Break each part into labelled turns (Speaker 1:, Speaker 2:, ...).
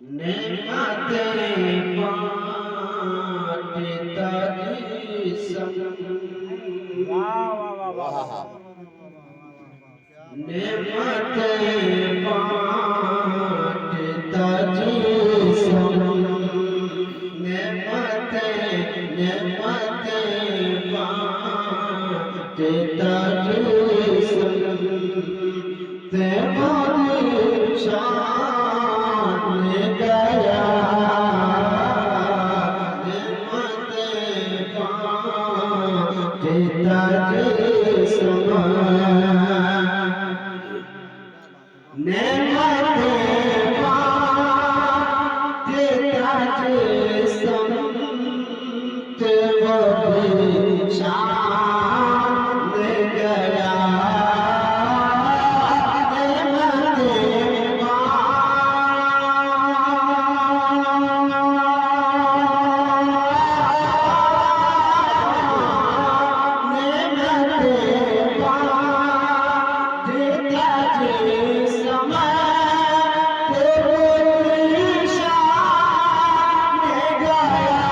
Speaker 1: नेमते बांटता जिसम
Speaker 2: वाह वाह वाह वाह
Speaker 3: वाह
Speaker 2: वाह।
Speaker 1: नेमते बांटता जिसम नेमते नेमते बांटता जिसम तेरी शान गया नेमते बांटता जिसम नेमते बांटता जिसम तेरी शान गया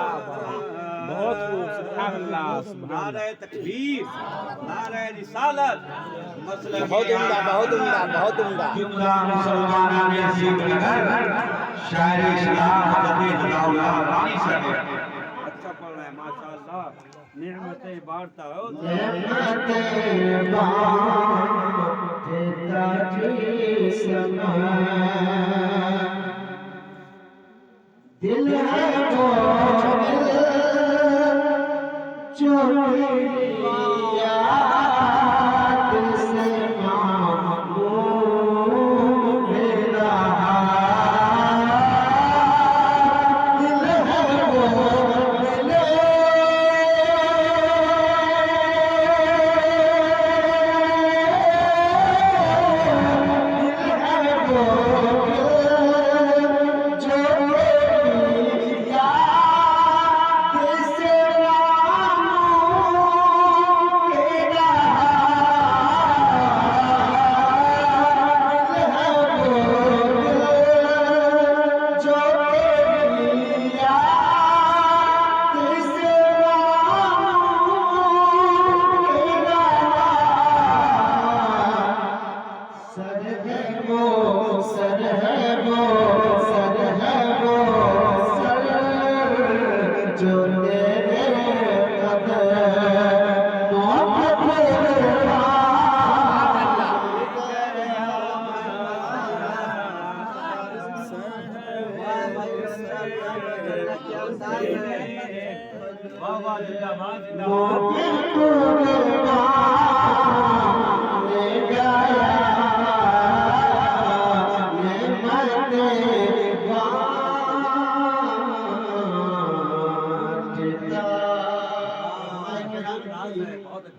Speaker 2: बहुत खूब सुभान अल्लाह सुभान
Speaker 4: नारे तकबीर नारे रिसालत मसले
Speaker 3: बहुत उम्दा बहुत उम्दा बहुत उम्दा
Speaker 1: जुमला मुसलमाना ने सीख कर शायरी इस्लाम हज़रत अल्लाह वाली साहब
Speaker 4: अच्छा पढ़ रहे हैं माशाअल्लाह नेमतें बांटता हो
Speaker 1: नेमते बांटता जिसम दिल है वो दिल जो मेरी याद से मामूम रहा दिल है वो दिल
Speaker 4: वाह वाह जिंदाबाद जिंदाबाद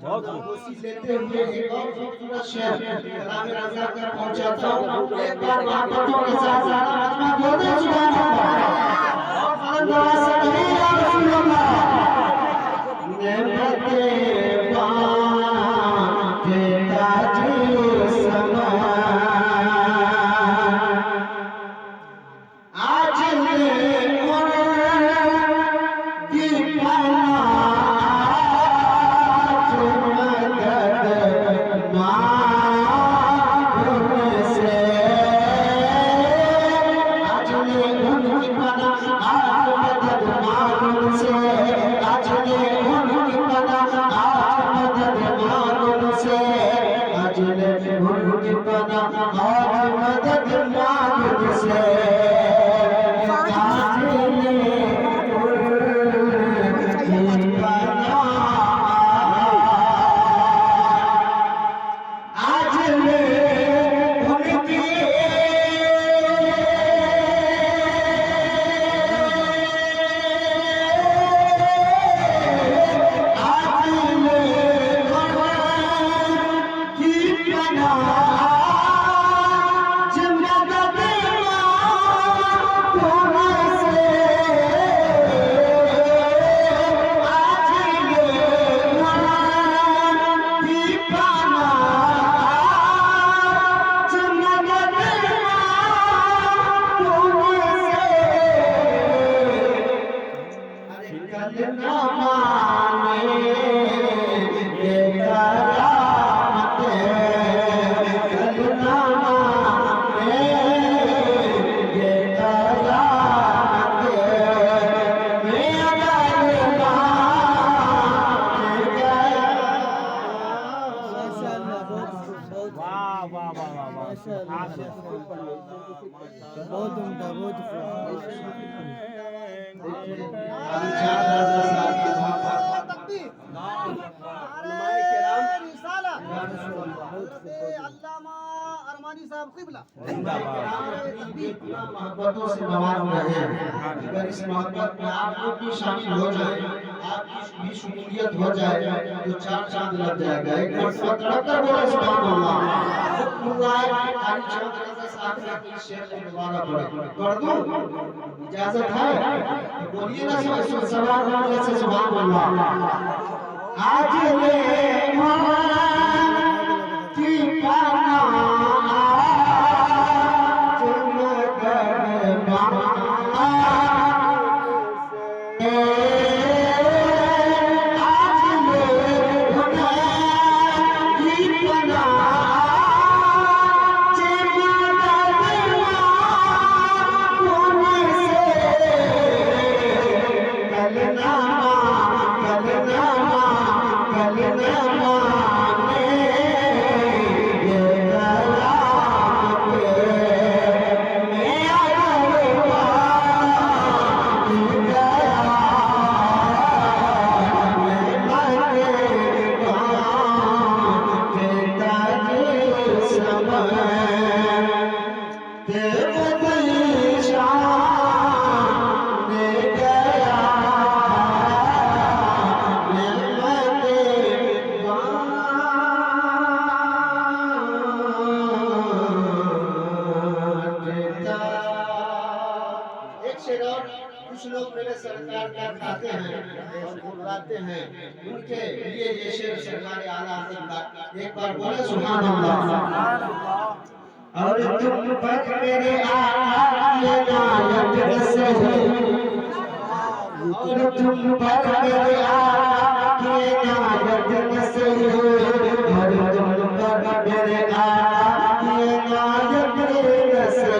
Speaker 2: बहुत खूब
Speaker 1: लेते हुए एक और खूबसूरत शेर कलाम रज़ा तक पहुंचाता हूं एक बार मोहब्बतों के साथ सारा मजमा बोलते सुभान अल्लाह और फलन दुआ से कहिए या रसूल अल्लाह नेमते बांटता जिसम आज आज कल न माने ये कयामत कल न माने ये कयामत मैं अगर मान गया
Speaker 2: वाह वाह वाह वाह वाह सुभान अल्लाह।
Speaker 5: बहुत उम्दा, बहुत
Speaker 1: मोहब्बतों से नवाज रहे हैं। अगर इस मोहब्बत में आप लोग भी शामिल हो जाए, आपकी भी शमूलियत हो जाए तो चार चांद लग जाएगा। एक मरतबा तड़कर बोले सुभान अल्लाह। खाली चांद रज़ा साहब की शेर को दोबारा पढ़ दूं? इजाजत है? बोलिए ना सवाल जैसे सुभान अल्लाह। आज ले कुछ लोग मेरे सरकार का खाते हैं और घबराते हैं, उनके लिए ये शेर सरकार आला हज़रत का एक बार बोले सुभान अल्लाह। और तुम पर मेरे आका ये नायत से और तुम पर मेरे आका ये नायत से और तुम पर मेरे आका ये नायत से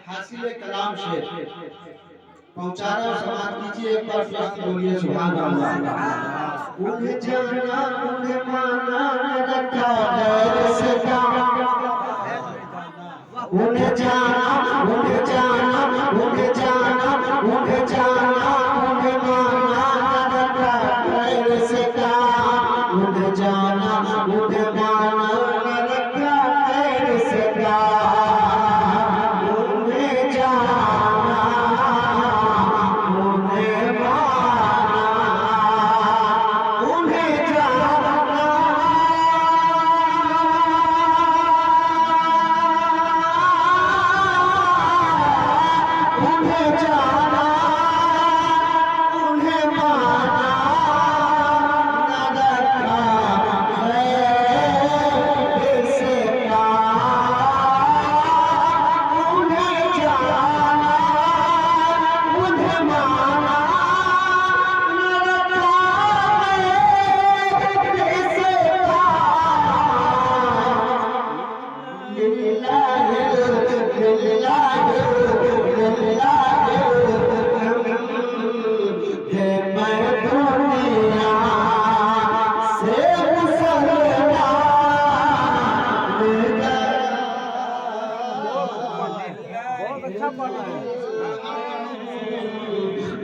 Speaker 1: हासिल कलाम शेर पहुंचा रहे हो, समाज कीजिए एक बार फिर बोलिए सुभान अल्लाह। उन्हें जाना उन्हें माना रखा गैर से काम, उन्हें जाना उन्हें जाना उन्हें जाना उन्हें जाना उन्हें माना रखा गैर से काम, उन्हें जाना उन्हें माना रखा गैर से काम। उन्हें जाना उन्हें माना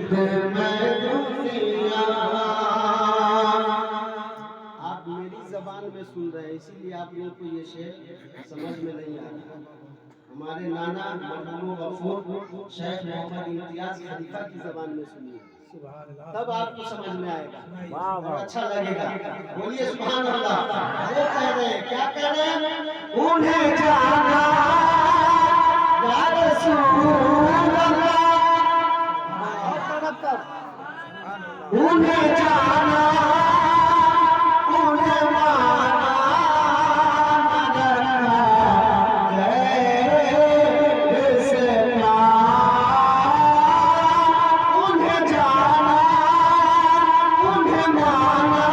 Speaker 1: आप मेरी जबान में सुन रहे हैं, इसीलिए आप लोगों को ये शेर समझ में नहीं आ रहा। हमारे नाना मरहूम गफूर शेख मोहम्मद इम्तियाज खलीफा की जबान में सुनिए, तब आपको समझ में आएगा और अच्छा लगेगा। बोलिए सुभान अल्लाह। वो कह रहे हैं, क्या कह रहे हैं? उन्हें जाना या रसूल अल्लाह, उन्हें जाना उन्हें माना जैसे उन्हें जाना उन्हें माना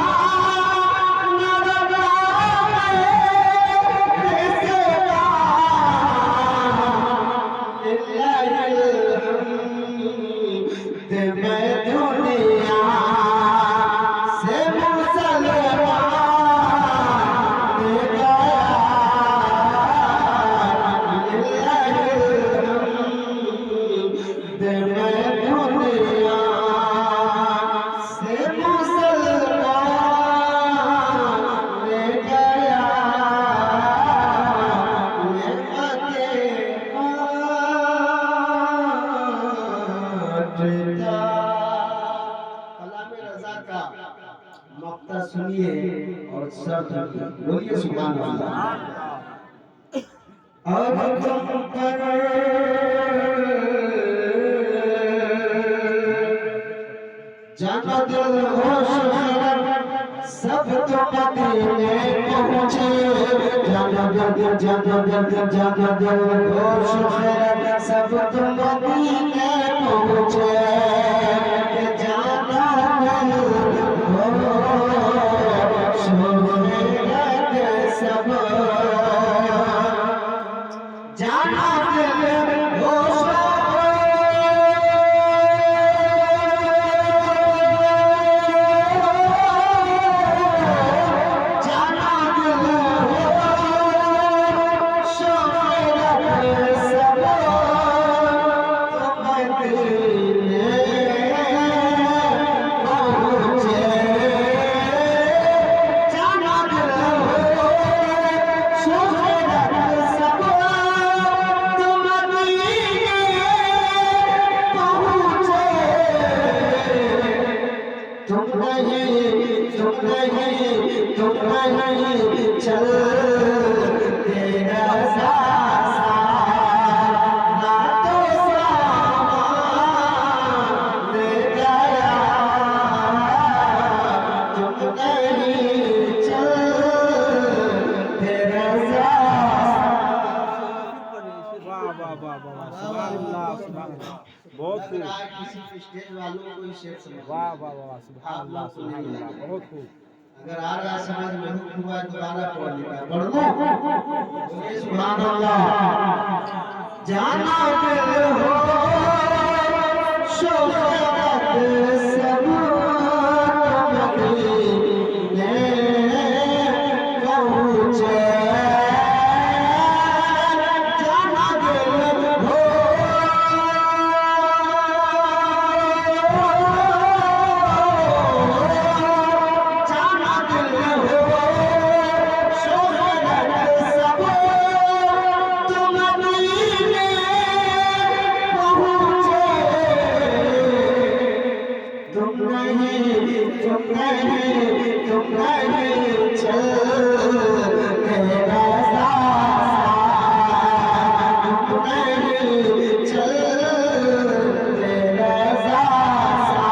Speaker 1: मक्ता सुनिए और सब बोलिए सुभान अल्लाह। अब तुम पर जाना दिल होश सब तो मदीने पहुंचे, जाना दिल होश सब तो मदीने पहुंचे, जाना सब जाना दिल होश तुम नहीं चल तेरा सासा ना तो सामान ले गया, तुम नहीं चल तेरा
Speaker 2: वाह वाह वाह वाह सुभान अल्लाह सुभान अल्लाह। बहुत खूब।
Speaker 1: किसी स्टेज वालों को ही शेर समझ
Speaker 2: वाह वाह वाह सुभान अल्लाह सुभान अल्लाह। बहुत खूब।
Speaker 1: अगर आ रहा समझ में हुआ दोबारा पढ़ लेगा, पढ़ लो। सुभान अल्लाह। जाना दिल हो शोहरत सब मदीने पहुंचे, जाना दिल हो तुम नहीं चल तेरा सासा, तुम नहीं चल तेरा सासा,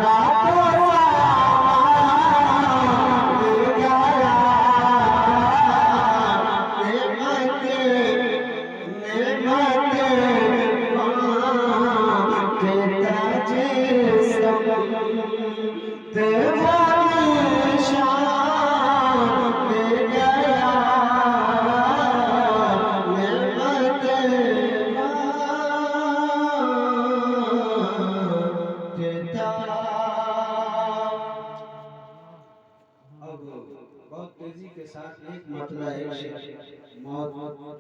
Speaker 1: ना तो सामान ले गया, नेमते देता जिसम तेरी शान ले गया, नेमते देता। अब बहुत तेजी के साथ एक मतलब एक शेर मौत की